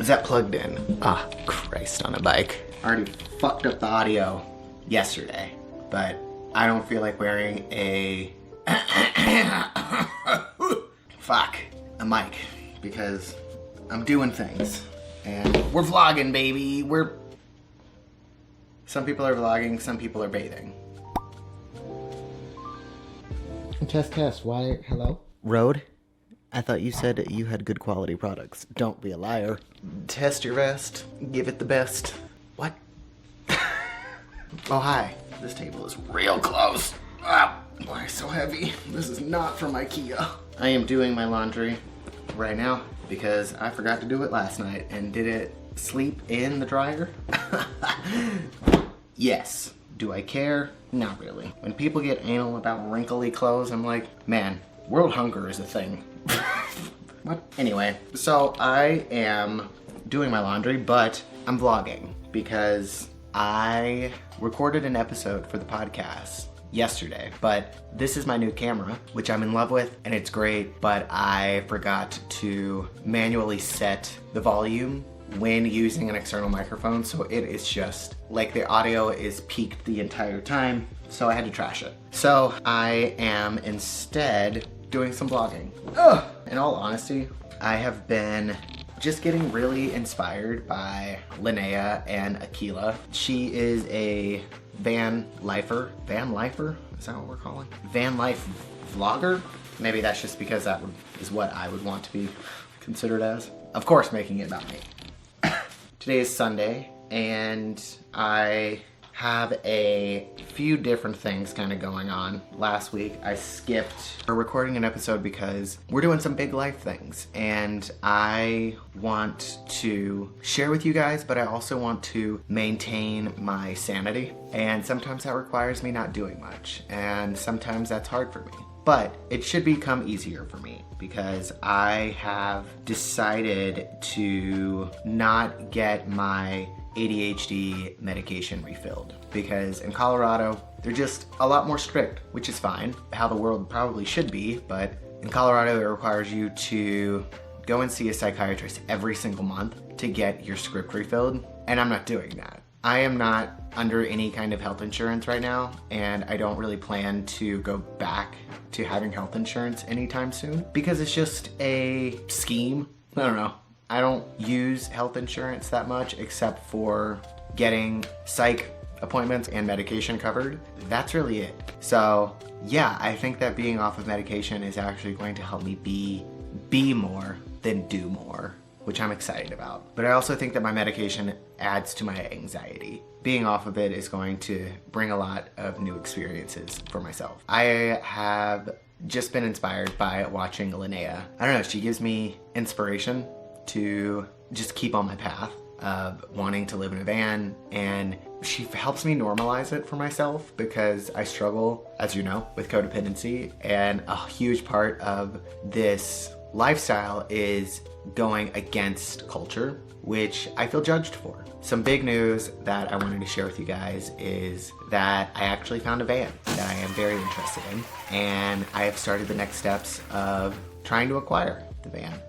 Is that plugged in? Ah, Christ on a bike. I already fucked up the audio yesterday, but I don't feel like wearing a a mic because I'm doing things and we're vlogging, baby. Some people are vlogging, some people are bathing. Test. Why? Hello? Road? I thought you said you had good quality products. Don't be a liar. Test your vest. Give it the best. What? Oh, hi. This table is real close. Ah, why so heavy? This is not from IKEA. I am doing my laundry right now because I forgot to do it last night. And did it sleep in the dryer? Yes. Do I care? Not really. When people get anal about wrinkly clothes, I'm like, man, world hunger is a thing. What? Anyway, so I am doing my laundry, but I'm vlogging because I recorded an episode for the podcast yesterday, but this is my new camera, which I'm in love with and it's great, but I forgot to manually set the volume when using an external microphone, so it is just like the audio is peaked the entire time, so I had to trash it. So I am instead doing some vlogging. Ugh. In all honesty, I have been just getting really inspired by Linnea and Akila. She is a van lifer? Is that what we're calling? Van life vlogger? Maybe that's just because that is what I would want to be considered as. Of course, making it about me. Today is Sunday, and I have a few different things kind of going on. Last week, I skipped recording an episode because we're doing some big life things, and I want to share with you guys, but I also want to maintain my sanity, and sometimes that requires me not doing much, and sometimes that's hard for me. But it should become easier for me because I have decided to not get my ADHD medication refilled because in Colorado, they're just a lot more strict, which is fine, how the world probably should be, but in Colorado, it requires you to go and see a psychiatrist every single month to get your script refilled, and I'm not doing that. I am not under any kind of health insurance right now, and I don't really plan to go back to having health insurance anytime soon because it's just a scheme. I don't know. I don't use health insurance that much except for getting psych appointments and medication covered. That's really it. So yeah, I think that being off of medication is actually going to help me be more than do more, which I'm excited about. But I also think that my medication adds to my anxiety. Being off of it is going to bring a lot of new experiences for myself. I have just been inspired by watching Linnea. I don't know, she gives me inspiration to just keep on my path of wanting to live in a van, and she helps me normalize it for myself because I struggle, as you know, with codependency, and a huge part of this lifestyle is going against culture, which I feel judged for. Some big news that I wanted to share with you guys is that I actually found a van that I am very interested in, and I have started the next steps of trying to acquire the van.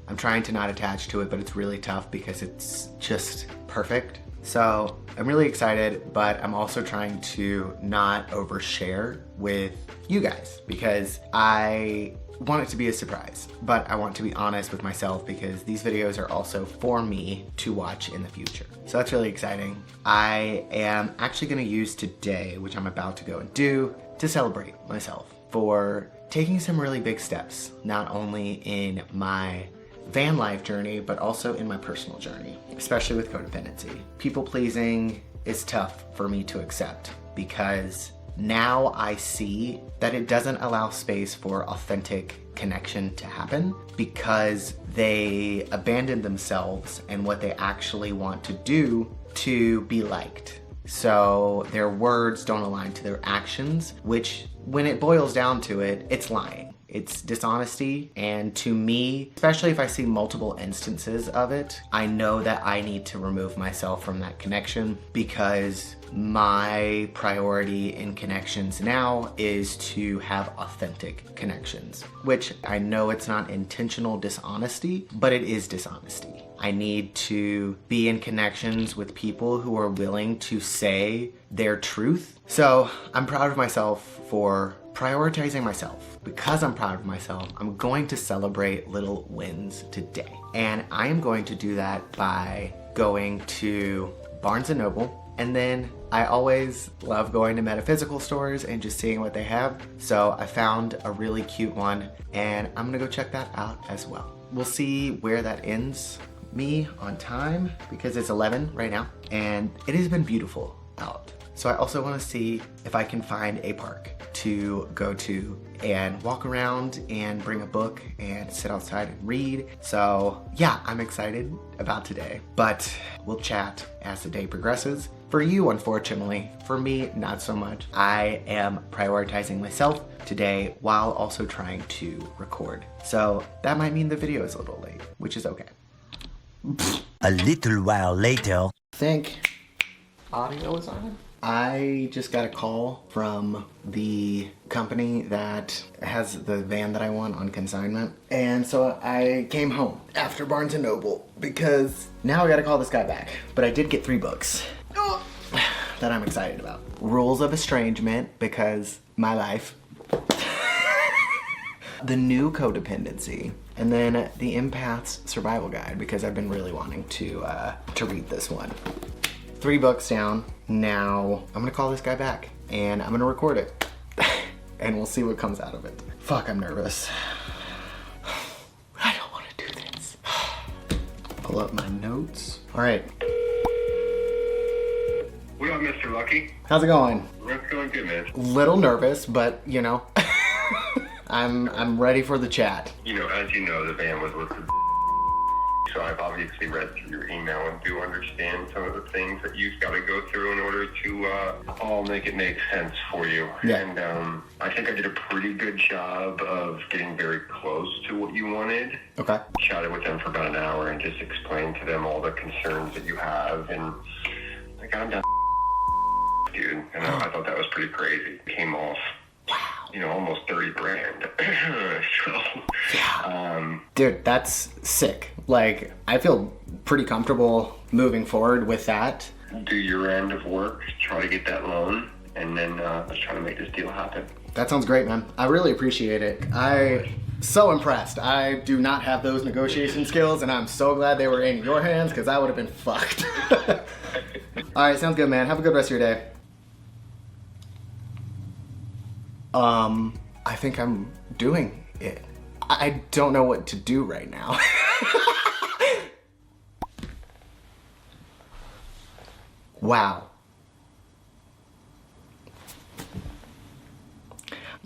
I'm trying to not attach to it, but it's really tough because it's just perfect. So I'm really excited, but I'm also trying to not overshare with you guys because I want it to be a surprise, but I want to be honest with myself because these videos are also for me to watch in the future. So that's really exciting. I am actually gonna use today, which I'm about to go and do, to celebrate myself for taking some really big steps, not only in my van life journey, but also in my personal journey, especially with codependency. People pleasing is tough for me to accept because now I see that it doesn't allow space for authentic connection to happen because they abandon themselves and what they actually want to do to be liked. So their words don't align to their actions, which when it boils down to it, it's lying. It's dishonesty, and to me, especially if I see multiple instances of it, I know that I need to remove myself from that connection because my priority in connections now is to have authentic connections, which I know it's not intentional dishonesty, but it is dishonesty. I need to be in connections with people who are willing to say their truth. So I'm proud of myself for prioritizing myself. Because I'm proud of myself, I'm going to celebrate little wins today. And I am going to do that by going to Barnes & Noble. And then I always love going to metaphysical stores and just seeing what they have. So I found a really cute one and I'm gonna go check that out as well. We'll see where that ends me on time because it's 11 right now and it has been beautiful out. So I also want to see if I can find a park to go to and walk around and bring a book and sit outside and read. So yeah, I'm excited about today, but we'll chat as the day progresses. For you, unfortunately, for me, not so much. I am prioritizing myself today while also trying to record. So that might mean the video is a little late, which is okay. A little while later. I think audio is on. I just got a call from the company that has the van that I want on consignment. And so I came home after Barnes & Noble because now I gotta call this guy back. But I did get 3 books that I'm excited about. Rules of Estrangement, because my life. The new Codependency, and then the Empath's Survival Guide, because I've been really wanting to read this one. 3 books down. Now I'm gonna call this guy back and I'm gonna record it and we'll see what comes out of it. Fuck, I'm nervous. I don't wanna do this. Pull up my notes. All right. What up, Mr. Lucky? How's it going? It's going good, man. Little nervous, but you know, I'm ready for the chat. You know, as you know, the van was listed. So I've obviously read through your email and do understand some of the things that you've got to go through in order to all make it make sense for you. Yeah. And I think I did a pretty good job of getting very close to what you wanted. Okay. Chatted with them for about an hour and just explained to them all the concerns that you have. And I got them down, dude. And I thought that was pretty crazy. It came off. You know, almost 30 grand. So, yeah. Dude, that's sick. Like, I feel pretty comfortable moving forward with that. Do your end of work, try to get that loan, and then let's try to make this deal happen. That sounds great, man. I really appreciate it. I'm so impressed. I do not have those negotiation skills, and I'm so glad they were in your hands, because I would have been fucked. All right, sounds good, man. Have a good rest of your day. I think I'm doing it. I don't know what to do right now. Wow.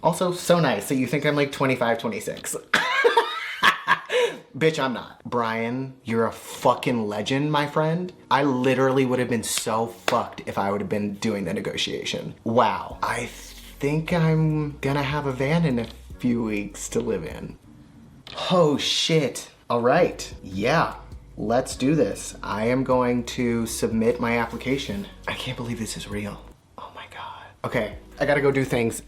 Also, so nice. So you think I'm like 25, 26. Bitch, I'm not. Brian, you're a fucking legend, my friend. I literally would have been so fucked if I would have been doing the negotiation. Wow. I think I'm gonna have a van in a few weeks to live in. Oh shit. All right. Yeah. Let's do this. I am going to submit my application. I can't believe this is real. Oh my God. Okay. I gotta go do things.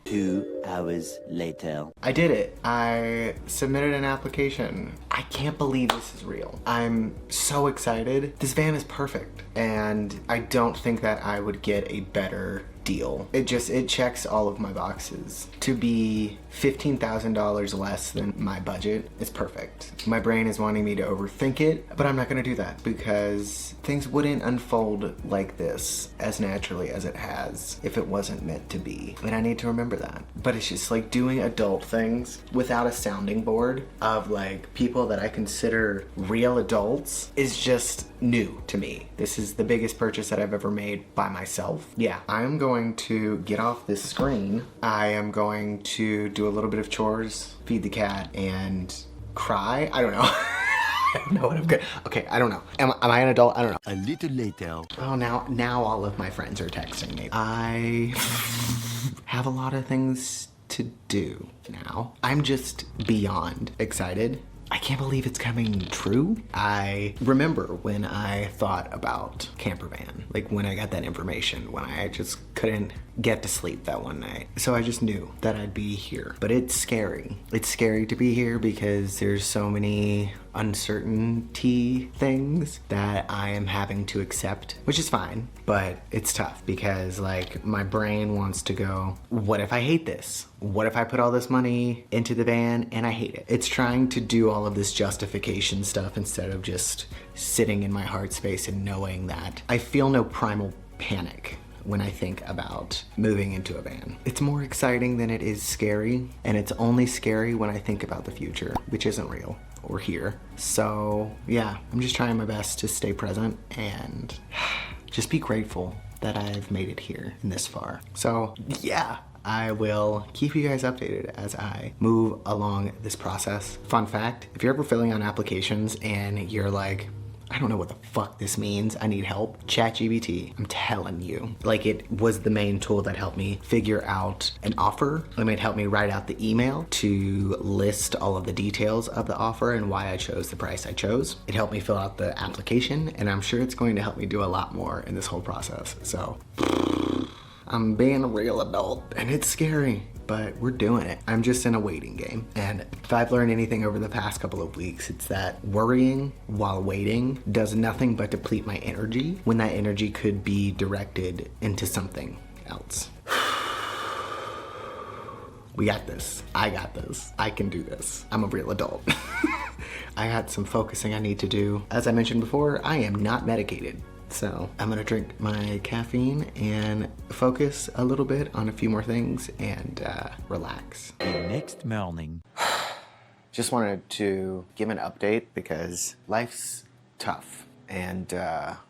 2 hours later. I did it. I submitted an application. I can't believe this is real. I'm so excited. This van is perfect. And I don't think that I would get a better deal. It checks all of my boxes. To be $15,000 less than my budget is perfect. My brain is wanting me to overthink it, but I'm not gonna do that because things wouldn't unfold like this as naturally as it has if it wasn't meant to be. And I need to remember that. But it's just like doing adult things without a sounding board of like people that I consider real adults is just new to me. This is the biggest purchase that I've ever made by myself. Yeah, I'm going to get off this screen. I am going to do a little bit of chores, feed the cat, and cry. I don't know. I don't know what I'm good. Okay, I don't know. Am I an adult? I don't know. A little later. Oh, now all of my friends are texting me. I have a lot of things to do now. I'm just beyond excited. I can't believe it's coming true. I remember when I thought about camper van, like when I got that information, when I just couldn't get to sleep that one night. So I just knew that I'd be here. But it's scary. It's scary to be here because there's so many uncertainty things that I am having to accept, which is fine, but it's tough because like my brain wants to go, what if I hate this? What if I put all this money into the van and I hate it? It's trying to do all of this justification stuff instead of just sitting in my heart space and knowing that I feel no primal panic when I think about moving into a van. It's more exciting than it is scary, and it's only scary when I think about the future, which isn't real or here. So yeah, I'm just trying my best to stay present and just be grateful that I've made it here and this far. So yeah, I will keep you guys updated as I move along this process. Fun fact, if you're ever filling out applications and you're like, I don't know what the fuck this means, I need help, ChatGPT, I'm telling you. Like, it was the main tool that helped me figure out an offer. It helped me write out the email to list all of the details of the offer and why I chose the price I chose. It helped me fill out the application, and I'm sure it's going to help me do a lot more in this whole process. So I'm being a real adult, and it's scary, but we're doing it. I'm just in a waiting game. And if I've learned anything over the past couple of weeks, it's that worrying while waiting does nothing but deplete my energy when that energy could be directed into something else. We got this. I got this. I can do this. I'm a real adult. I got some focusing I need to do. As I mentioned before, I am not medicated. So I'm gonna drink my caffeine and focus a little bit on a few more things and relax. The next morning. Just wanted to give an update because life's tough. And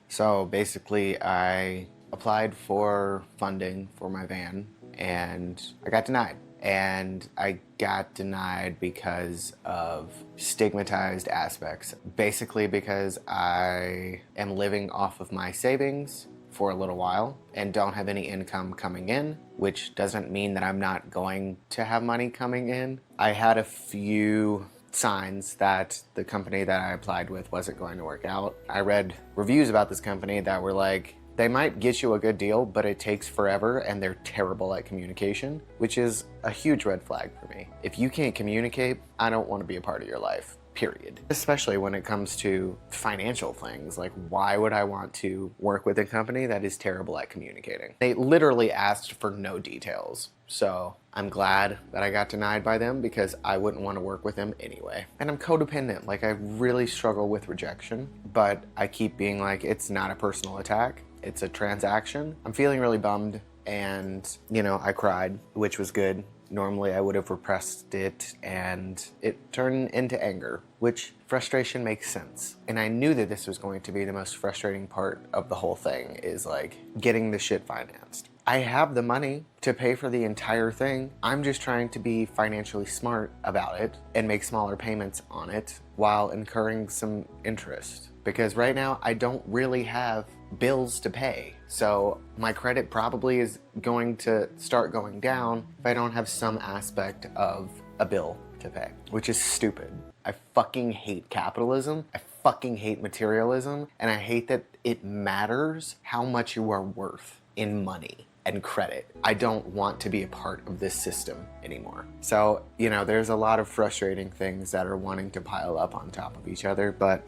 so basically I applied for funding for my van and I got denied. And I got denied because of stigmatized aspects. Basically because I am living off of my savings for a little while and don't have any income coming in, which doesn't mean that I'm not going to have money coming in. I had a few signs that the company that I applied with wasn't going to work out. I read reviews about this company that were like, they might get you a good deal, but it takes forever and they're terrible at communication, which is a huge red flag for me. If you can't communicate, I don't want to be a part of your life, period. Especially when it comes to financial things. Like, why would I want to work with a company that is terrible at communicating? They literally asked for no details. So I'm glad that I got denied by them because I wouldn't want to work with them anyway. And I'm codependent. Like, I really struggle with rejection, but I keep being like, it's not a personal attack. It's a transaction. I'm feeling really bummed and, you know, I cried, which was good. Normally I would have repressed it and it turned into anger, which frustration makes sense. And I knew that this was going to be the most frustrating part of the whole thing is like getting the shit financed. I have the money to pay for the entire thing. I'm just trying to be financially smart about it and make smaller payments on it while incurring some interest. Because right now I don't really have bills to pay. So my credit probably is going to start going down if I don't have some aspect of a bill to pay, which is stupid. I fucking hate capitalism. I fucking hate materialism. And I hate that it matters how much you are worth in money and credit. I don't want to be a part of this system anymore. So, you know, there's a lot of frustrating things that are wanting to pile up on top of each other, but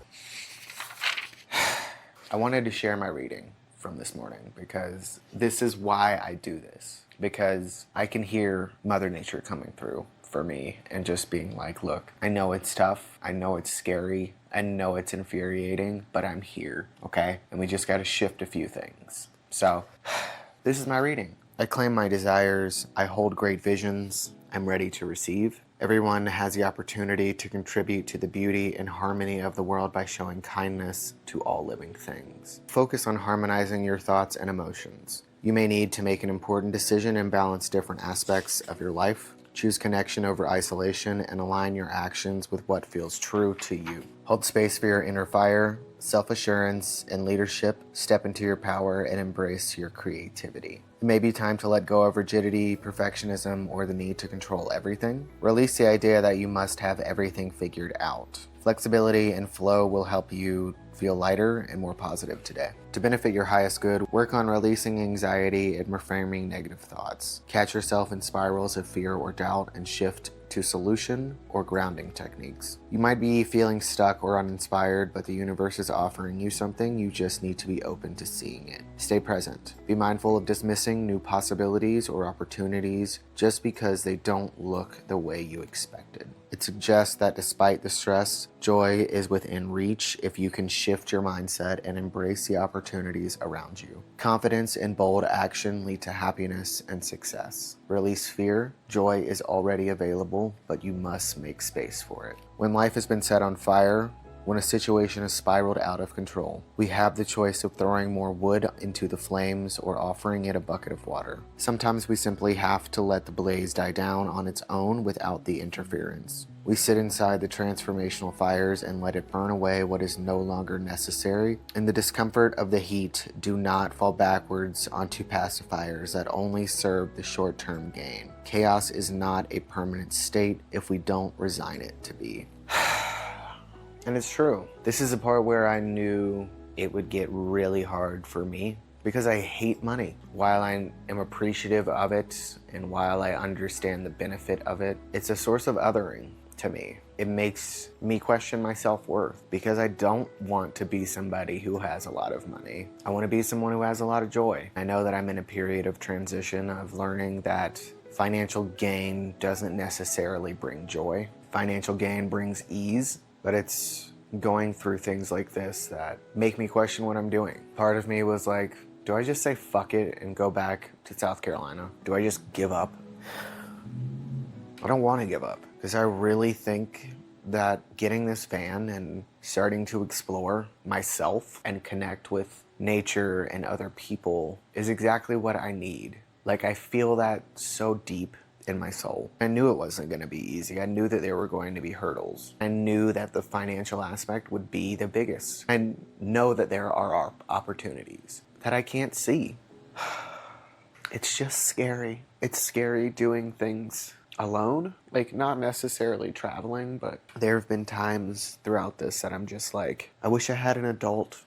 I wanted to share my reading from this morning because this is why I do this. Because I can hear Mother Nature coming through for me and just being like, look, I know it's tough. I know it's scary. I know it's infuriating, but I'm here, okay? And we just gotta shift a few things. So, this is my reading. I claim my desires. I hold great visions. I'm ready to receive. Everyone has the opportunity to contribute to the beauty and harmony of the world by showing kindness to all living things. Focus on harmonizing your thoughts and emotions. You may need to make an important decision and balance different aspects of your life. Choose connection over isolation and align your actions with what feels true to you. Hold space for your inner fire, self-assurance, and leadership. Step into your power and embrace your creativity. It may be time to let go of rigidity, perfectionism, or the need to control everything. Release the idea that you must have everything figured out. Flexibility and flow will help you feel lighter and more positive today. To benefit your highest good, work on releasing anxiety and reframing negative thoughts. Catch yourself in spirals of fear or doubt and shift to solution or grounding techniques. You might be feeling stuck or uninspired, but the universe is offering you something. You just need to be open to seeing it. Stay present. Be mindful of dismissing new possibilities or opportunities just because they don't look the way you expected. It suggests that despite the stress, joy is within reach if you can shift your mindset and embrace the opportunities around you. Confidence and bold action lead to happiness and success. Release fear. Joy is already available, but you must make space for it. When life has been set on fire, when a situation has spiraled out of control, we have the choice of throwing more wood into the flames or offering it a bucket of water. Sometimes we simply have to let the blaze die down on its own without the interference. We sit inside the transformational fires and let it burn away what is no longer necessary. In the discomfort of the heat, do not fall backwards onto pacifiers that only serve the short-term gain. Chaos is not a permanent state if we don't resign it to be. And it's true. This is the part where I knew it would get really hard for me because I hate money. While I am appreciative of it and while I understand the benefit of it, it's a source of othering to me. It makes me question my self-worth because I don't want to be somebody who has a lot of money. I want to be someone who has a lot of joy. I know that I'm in a period of transition of learning that financial gain doesn't necessarily bring joy. Financial gain brings ease. But it's going through things like this that make me question what I'm doing. Part of me was like, do I just say fuck it and go back to South Carolina? Do I just give up? I don't want to give up because I really think that getting this van and starting to explore myself and connect with nature and other people is exactly what I need. Like, I feel that so deep in my soul. I knew it wasn't going to be easy. I knew that there were going to be hurdles. I knew that the financial aspect would be the biggest. I know that there are opportunities that I can't see. It's just scary. It's scary doing things alone. Like, not necessarily traveling, but there have been times throughout this that I'm just like, I wish I had an adult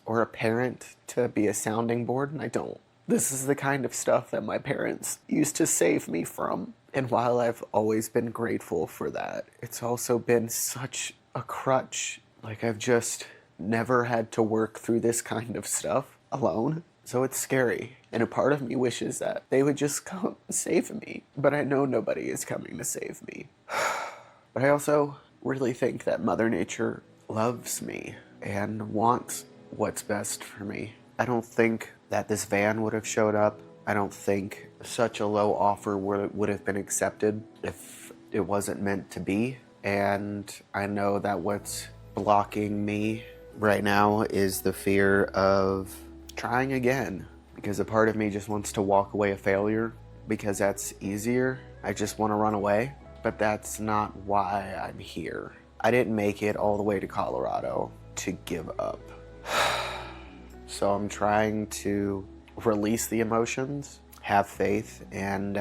or a parent to be a sounding board, and I don't. This is the kind of stuff that my parents used to save me from. And while I've always been grateful for that, it's also been such a crutch. Like, I've just never had to work through this kind of stuff alone. So it's scary. And a part of me wishes that they would just come save me. But I know nobody is coming to save me. But I also really think that Mother Nature loves me and wants what's best for me. I don't think that this van would have showed up. I don't think such a low offer would have been accepted if it wasn't meant to be. And I know that what's blocking me right now is the fear of trying again, because a part of me just wants to walk away a failure because that's easier. I just want to run away, but that's not why I'm here. I didn't make it all the way to Colorado to give up. So I'm trying to release the emotions, have faith, and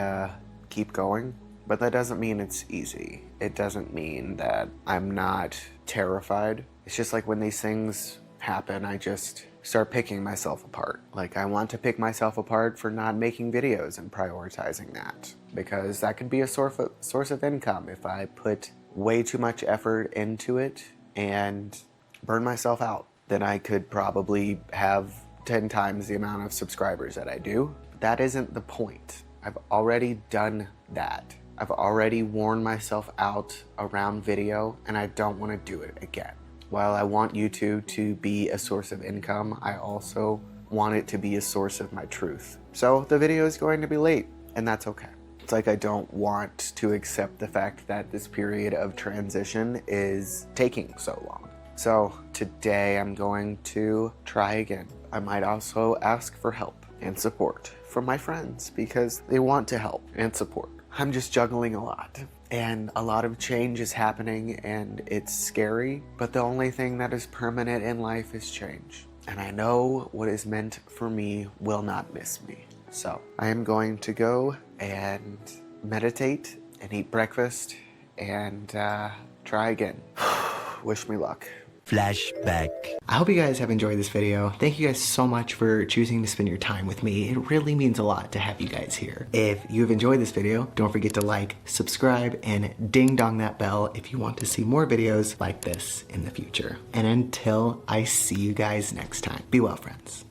keep going. But that doesn't mean it's easy. It doesn't mean that I'm not terrified. It's just like when these things happen, I just start picking myself apart. Like, I want to pick myself apart for not making videos and prioritizing that, because that could be a source of income if I put way too much effort into it and burn myself out. Then I could probably have 10 times the amount of subscribers that I do. But that isn't the point. I've already done that. I've already worn myself out around video, and I don't want to do it again. While I want YouTube to be a source of income, I also want it to be a source of my truth. So the video is going to be late, and that's okay. It's like I don't want to accept the fact that this period of transition is taking so long. So today I'm going to try again. I might also ask for help and support from my friends because they want to help and support. I'm just juggling a lot, and a lot of change is happening, and it's scary, but the only thing that is permanent in life is change. And I know what is meant for me will not miss me. So I am going to go and meditate and eat breakfast and try again. Wish me luck. Flashback. I hope you guys have enjoyed this video. Thank you guys so much for choosing to spend your time with me. It really means a lot to have you guys here. If you have enjoyed this video, don't forget to like, subscribe, and ding dong that bell if you want to see more videos like this in the future. And until I see you guys next time, be well, friends.